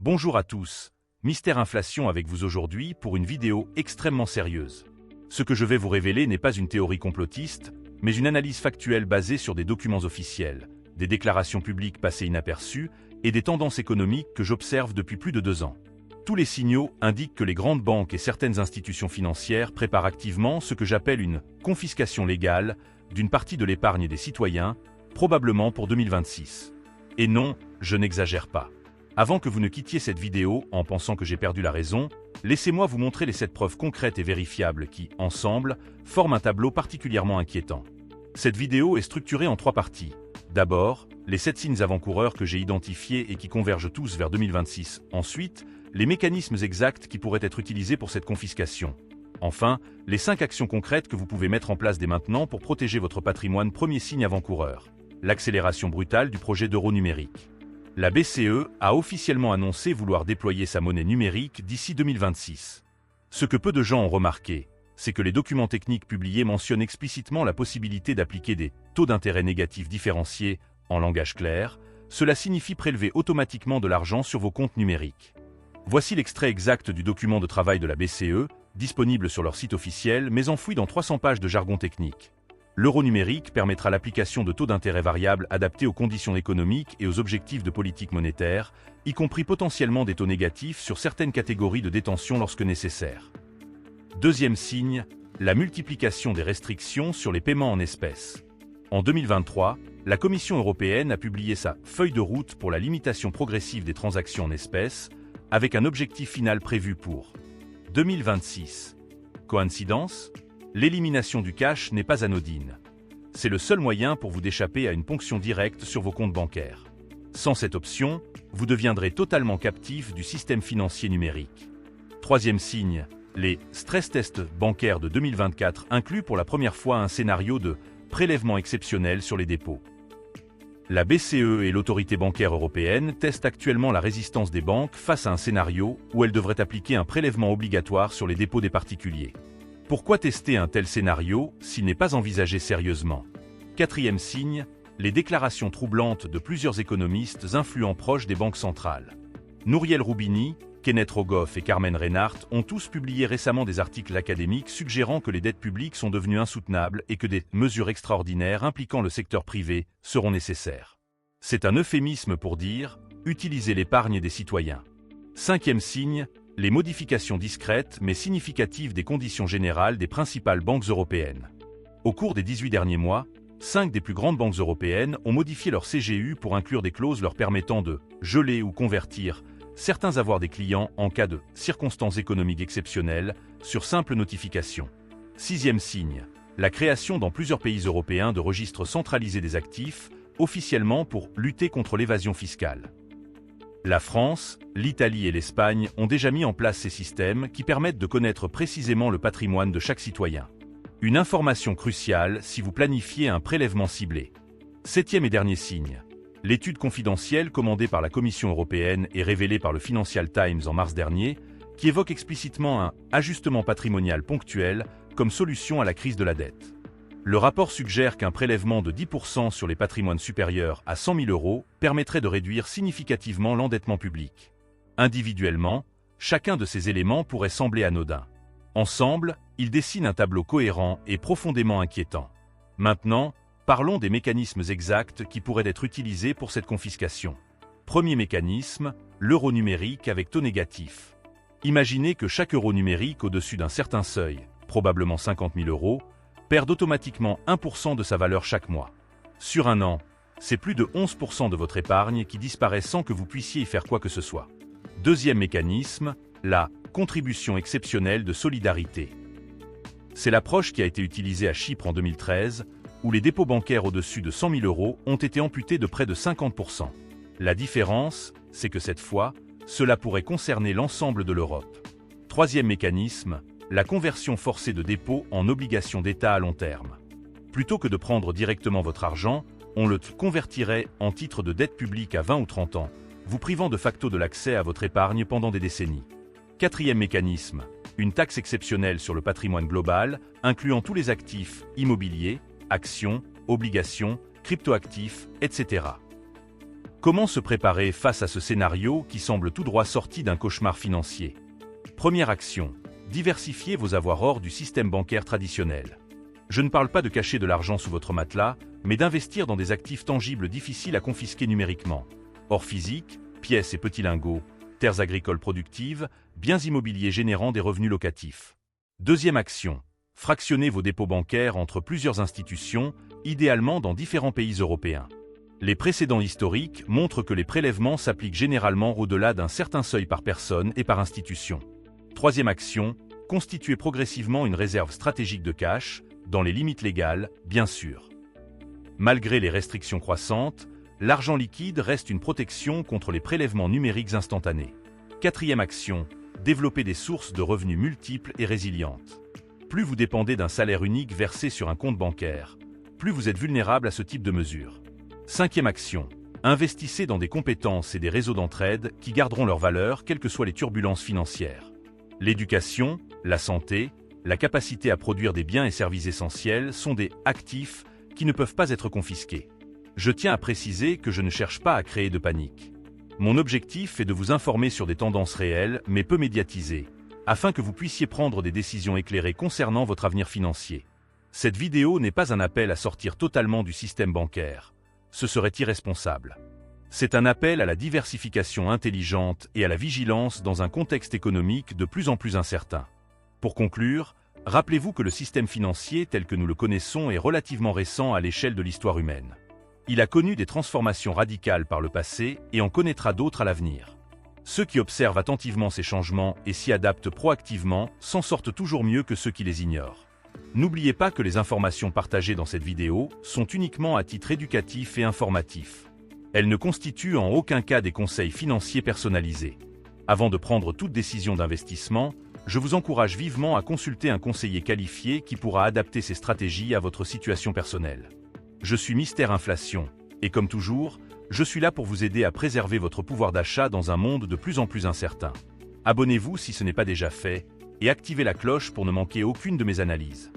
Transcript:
Bonjour à tous, Mystère Inflation avec vous aujourd'hui pour une vidéo extrêmement sérieuse. Ce que je vais vous révéler n'est pas une théorie complotiste, mais une analyse factuelle basée sur des documents officiels, des déclarations publiques passées inaperçues et des tendances économiques que j'observe depuis plus de 2 ans. Tous les signaux indiquent que les grandes banques et certaines institutions financières préparent activement ce que j'appelle une confiscation légale d'une partie de l'épargne des citoyens, probablement pour 2026. Et non, je n'exagère pas. Avant que vous ne quittiez cette vidéo en pensant que j'ai perdu la raison, laissez-moi vous montrer les 7 preuves concrètes et vérifiables qui, ensemble, forment un tableau particulièrement inquiétant. Cette vidéo est structurée en 3 parties. D'abord, les 7 signes avant-coureurs que j'ai identifiés et qui convergent tous vers 2026. Ensuite, les mécanismes exacts qui pourraient être utilisés pour cette confiscation. Enfin, les 5 actions concrètes que vous pouvez mettre en place dès maintenant pour protéger votre patrimoine. Premier signe avant-coureur. L'accélération brutale du projet d'euro numérique. La BCE a officiellement annoncé vouloir déployer sa monnaie numérique d'ici 2026. Ce que peu de gens ont remarqué, c'est que les documents techniques publiés mentionnent explicitement la possibilité d'appliquer des taux d'intérêt négatifs différenciés, en langage clair. Cela signifie prélever automatiquement de l'argent sur vos comptes numériques. Voici l'extrait exact du document de travail de la BCE, disponible sur leur site officiel mais enfoui dans 300 pages de jargon technique. L'euro numérique permettra l'application de taux d'intérêt variables adaptés aux conditions économiques et aux objectifs de politique monétaire, y compris potentiellement des taux négatifs sur certaines catégories de détention lorsque nécessaire. Deuxième signe, la multiplication des restrictions sur les paiements en espèces. En 2023, la Commission européenne a publié sa feuille de route pour la limitation progressive des transactions en espèces, avec un objectif final prévu pour 2026. Coïncidence ? L'élimination du cash n'est pas anodine. C'est le seul moyen pour vous d'échapper à une ponction directe sur vos comptes bancaires. Sans cette option, vous deviendrez totalement captif du système financier numérique. Troisième signe, les stress tests bancaires de 2024 incluent pour la première fois un scénario de prélèvement exceptionnel sur les dépôts. La BCE et l'autorité bancaire européenne testent actuellement la résistance des banques face à un scénario où elles devraient appliquer un prélèvement obligatoire sur les dépôts des particuliers. Pourquoi tester un tel scénario s'il n'est pas envisagé sérieusement? Quatrième signe, les déclarations troublantes de plusieurs économistes influents proches des banques centrales. Nouriel Roubini, Kenneth Rogoff et Carmen Reinhardt ont tous publié récemment des articles académiques suggérant que les dettes publiques sont devenues insoutenables et que des mesures extraordinaires impliquant le secteur privé seront nécessaires. C'est un euphémisme pour dire « utiliser l'épargne des citoyens ». Cinquième signe, les modifications discrètes mais significatives des conditions générales des principales banques européennes. Au cours des 18 derniers mois, 5 des plus grandes banques européennes ont modifié leur CGU pour inclure des clauses leur permettant de geler ou convertir certains avoirs des clients en cas de circonstances économiques exceptionnelles sur simple notification. Sixième signe, la création dans plusieurs pays européens de registres centralisés des actifs, officiellement pour lutter contre l'évasion fiscale. La France, l'Italie et l'Espagne ont déjà mis en place ces systèmes qui permettent de connaître précisément le patrimoine de chaque citoyen. Une information cruciale si vous planifiez un prélèvement ciblé. Septième et dernier signe. L'étude confidentielle commandée par la Commission européenne et révélée par le Financial Times en mars dernier, qui évoque explicitement un ajustement patrimonial ponctuel comme solution à la crise de la dette. Le rapport suggère qu'un prélèvement de 10% sur les patrimoines supérieurs à 100 000 € permettrait de réduire significativement l'endettement public. Individuellement, chacun de ces éléments pourrait sembler anodin. Ensemble, ils dessinent un tableau cohérent et profondément inquiétant. Maintenant, parlons des mécanismes exacts qui pourraient être utilisés pour cette confiscation. Premier mécanisme, l'euro numérique avec taux négatif. Imaginez que chaque euro numérique au-dessus d'un certain seuil, probablement 50 000 €, perd automatiquement 1% de sa valeur chaque mois. Sur un an, c'est plus de 11% de votre épargne qui disparaît sans que vous puissiez y faire quoi que ce soit. Deuxième mécanisme, la contribution exceptionnelle de solidarité. C'est l'approche qui a été utilisée à Chypre en 2013, où les dépôts bancaires au-dessus de 100 000 € ont été amputés de près de 50%. La différence, c'est que cette fois, cela pourrait concerner l'ensemble de l'Europe. Troisième mécanisme, la conversion forcée de dépôts en obligations d'État à long terme. Plutôt que de prendre directement votre argent, on le convertirait en titre de dette publique à 20 ou 30 ans, vous privant de facto de l'accès à votre épargne pendant des décennies. Quatrième mécanisme, une taxe exceptionnelle sur le patrimoine global, incluant tous les actifs immobiliers, actions, obligations, cryptoactifs, etc. Comment se préparer face à ce scénario qui semble tout droit sorti d'un cauchemar financier? Première action, diversifiez vos avoirs hors du système bancaire traditionnel. Je ne parle pas de cacher de l'argent sous votre matelas, mais d'investir dans des actifs tangibles difficiles à confisquer numériquement. Or physique, pièces et petits lingots, terres agricoles productives, biens immobiliers générant des revenus locatifs. Deuxième action, fractionnez vos dépôts bancaires entre plusieurs institutions, idéalement dans différents pays européens. Les précédents historiques montrent que les prélèvements s'appliquent généralement au-delà d'un certain seuil par personne et par institution. Troisième action, constituez progressivement une réserve stratégique de cash, dans les limites légales, bien sûr. Malgré les restrictions croissantes, l'argent liquide reste une protection contre les prélèvements numériques instantanés. Quatrième action, développez des sources de revenus multiples et résilientes. Plus vous dépendez d'un salaire unique versé sur un compte bancaire, plus vous êtes vulnérable à ce type de mesures. Cinquième action, investissez dans des compétences et des réseaux d'entraide qui garderont leur valeur quelles que soient les turbulences financières. L'éducation, la santé, la capacité à produire des biens et services essentiels sont des actifs qui ne peuvent pas être confisqués. Je tiens à préciser que je ne cherche pas à créer de panique. Mon objectif est de vous informer sur des tendances réelles mais peu médiatisées, afin que vous puissiez prendre des décisions éclairées concernant votre avenir financier. Cette vidéo n'est pas un appel à sortir totalement du système bancaire. Ce serait irresponsable. C'est un appel à la diversification intelligente et à la vigilance dans un contexte économique de plus en plus incertain. Pour conclure, rappelez-vous que le système financier tel que nous le connaissons est relativement récent à l'échelle de l'histoire humaine. Il a connu des transformations radicales par le passé et en connaîtra d'autres à l'avenir. Ceux qui observent attentivement ces changements et s'y adaptent proactivement s'en sortent toujours mieux que ceux qui les ignorent. N'oubliez pas que les informations partagées dans cette vidéo sont uniquement à titre éducatif et informatif. Elles ne constituent en aucun cas des conseils financiers personnalisés. Avant de prendre toute décision d'investissement, je vous encourage vivement à consulter un conseiller qualifié qui pourra adapter ses stratégies à votre situation personnelle. Je suis Mystère Inflation, et comme toujours, je suis là pour vous aider à préserver votre pouvoir d'achat dans un monde de plus en plus incertain. Abonnez-vous si ce n'est pas déjà fait, et activez la cloche pour ne manquer aucune de mes analyses.